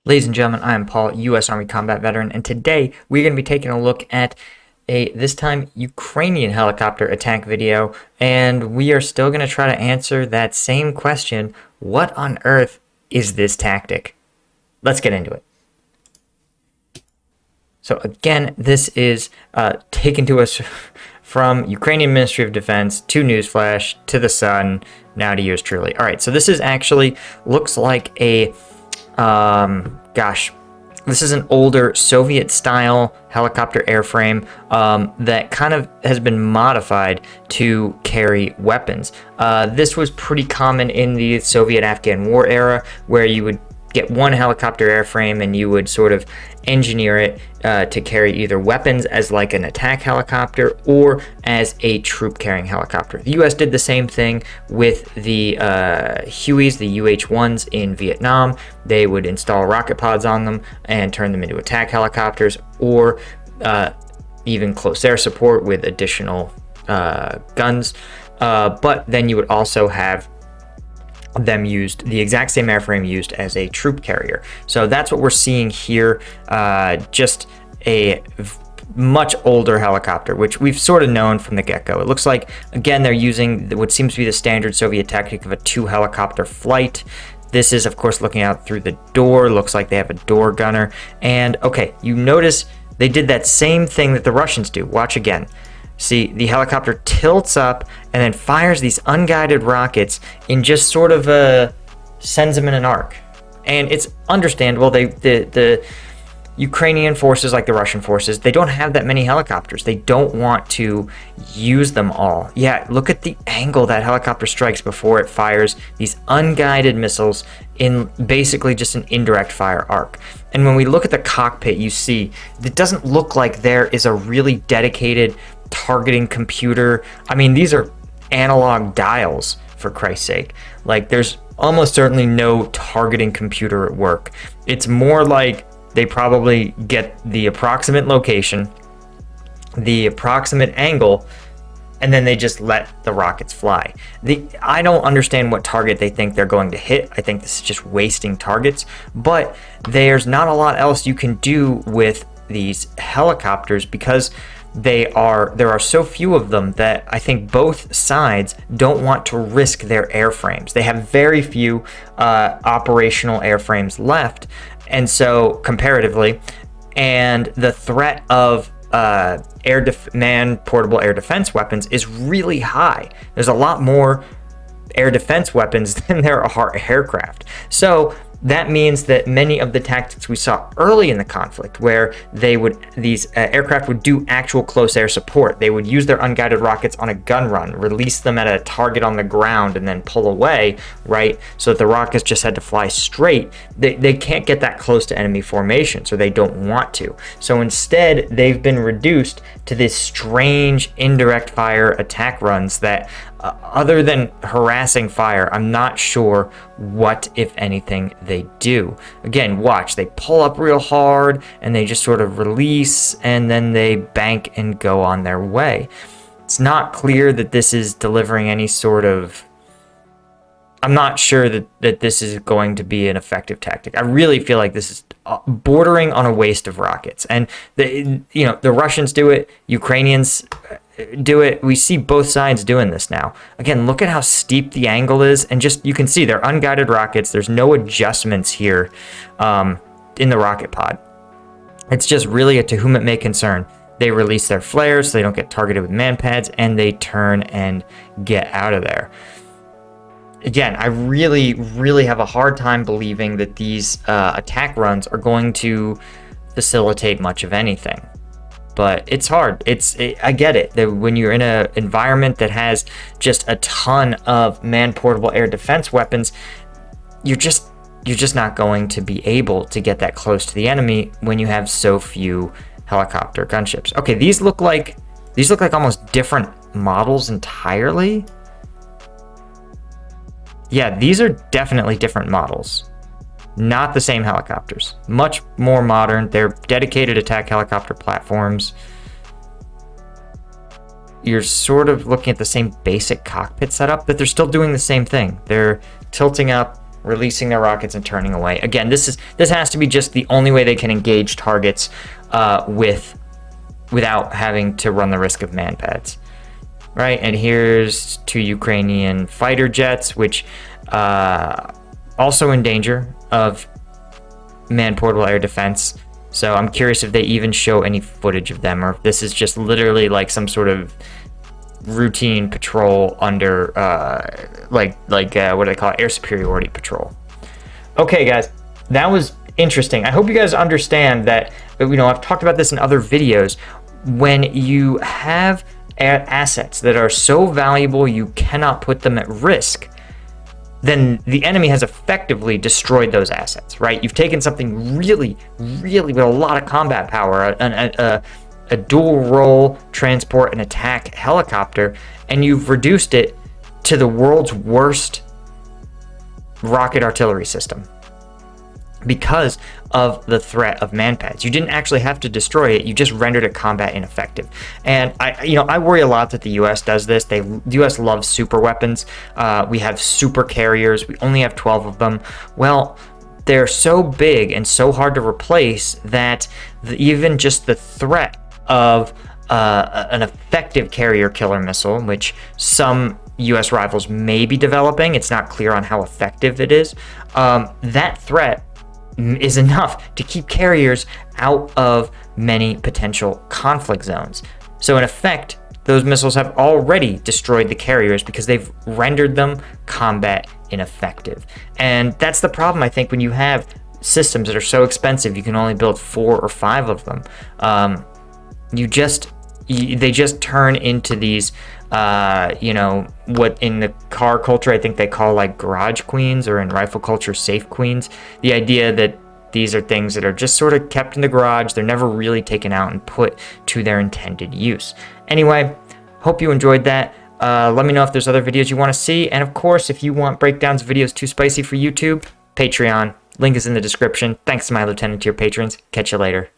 Ladies and gentlemen, I am Paul, U.S. Army combat veteran, and today we're going to be taking a look at this time Ukrainian helicopter attack video, and we are still going to try to answer that same question: what on earth is this tactic? Let's get into it. So again, this is taken to us from Ukrainian Ministry of Defense to Newsflash to The Sun, now to yours truly. All right, so this is actually looks like a this is an older Soviet-style helicopter airframe that kind of has been modified to carry weapons. This was pretty common in the Soviet-Afghan War era, where you would get one helicopter airframe and you would sort of engineer it to carry either weapons as like an attack helicopter or as a troop carrying helicopter. The US did the same thing with the Hueys, the UH-1s in Vietnam. They would install rocket pods on them and turn them into attack helicopters, or even close air support with additional guns. But then you would also have them used, the exact same airframe used as a troop carrier. So that's what we're seeing here, just a much older helicopter, which we've sort of known from the get-go. It looks like, again, they're using what seems to be the standard Soviet tactic of a two helicopter flight. This is, of course, looking out through the door. Looks like they have a door gunner. And okay, you notice they did that same thing that the Russians do. Watch again. See, the helicopter tilts up and then fires these unguided rockets in just sort of sends them in an arc. And it's understandable. The Ukrainian forces, like the Russian forces, they don't have that many helicopters. They don't want to use them all. Yeah, look at the angle that helicopter strikes before it fires these unguided missiles in basically just an indirect fire arc. And when we look at the cockpit, you see it doesn't look like there is a really dedicated targeting computer. I mean, these are analog dials, for Christ's sake. Like, there's almost certainly no targeting computer at work. It's more like they probably get the approximate location, the approximate angle, and then they just let the rockets fly. I don't understand what target they think they're going to hit. I think this is just wasting targets, but there's not a lot else you can do with these helicopters because there are so few of them that I think both sides don't want to risk their airframes. They have very few operational airframes left, and so comparatively, and the threat of man portable air defense weapons is really high. There's a lot more air defense weapons than there are aircraft. So that means that many of the tactics we saw early in the conflict, where these aircraft would do actual close air support, they would use their unguided rockets on a gun run, release them at a target on the ground, and then pull away, right? So that the rockets just had to fly straight. They can't get that close to enemy formation, so they don't want to. So instead, they've been reduced to this strange indirect fire attack runs that, other than harassing fire, I'm not sure what, if anything, they do. Again, watch, they pull up real hard and they just sort of release and then they bank and go on their way. It's not clear that this is delivering any sort of... I'm not sure that this is going to be an effective tactic. I really feel like this is bordering on a waste of rockets. And the Russians do it, Ukrainians do it. We see both sides doing this now. Again, look at how steep the angle is, and just you can see they're unguided rockets. There's no adjustments here in the rocket pod. It's just really a to whom it may concern. They release their flares so they don't get targeted with manpads, and they turn and get out of there. Again, I really, really have a hard time believing that these attack runs are going to facilitate much of anything. But it's hard. I get it. That when you're in an environment that has just a ton of man-portable air defense weapons, you're just not going to be able to get that close to the enemy when you have so few helicopter gunships. Okay, these look like almost different models entirely. Yeah, these are definitely different models. Not the same helicopters. Much more modern. They're dedicated attack helicopter platforms. You're sort of looking at the same basic cockpit setup, but they're still doing the same thing. They're tilting up, releasing their rockets and turning away. Again, this has to be just the only way they can engage targets without having to run the risk of man pads. Right, and here's 2 Ukrainian fighter jets, which also in danger of man-portable air defense. So I'm curious if they even show any footage of them, or if this is just literally like some sort of routine patrol under what do they call it? Air superiority patrol. Okay, guys, that was interesting. I hope you guys understand that, I've talked about this in other videos. When you have assets that are so valuable you cannot put them at risk, then the enemy has effectively destroyed those assets, right? You've taken something really, really with a lot of combat power, a dual role transport and attack helicopter, and you've reduced it to the world's worst rocket artillery system because of the threat of manpads. You didn't actually have to destroy it, you just rendered it combat ineffective. And I worry a lot that the US does this. The US loves super weapons. We have super carriers, we only have 12 of them. Well, they're so big and so hard to replace that even just the threat of an effective carrier killer missile, which some US rivals may be developing, it's not clear on how effective it is, that threat is enough to keep carriers out of many potential conflict zones. So in effect, those missiles have already destroyed the carriers because they've rendered them combat ineffective. And that's the problem, I think, when you have systems that are so expensive, you can only build 4 or 5 of them. They just turn into these, what in the car culture I think they call like garage queens, or in rifle culture safe queens. The idea that these are things that are just sort of kept in the garage, they're never really taken out and put to their intended use. Anyway, hope you enjoyed that. Let me know if there's other videos you want to see, and of course, if you want breakdowns of videos too spicy for YouTube, Patreon, link is in the description. Thanks to my Lieutenant tier patrons. Catch you later.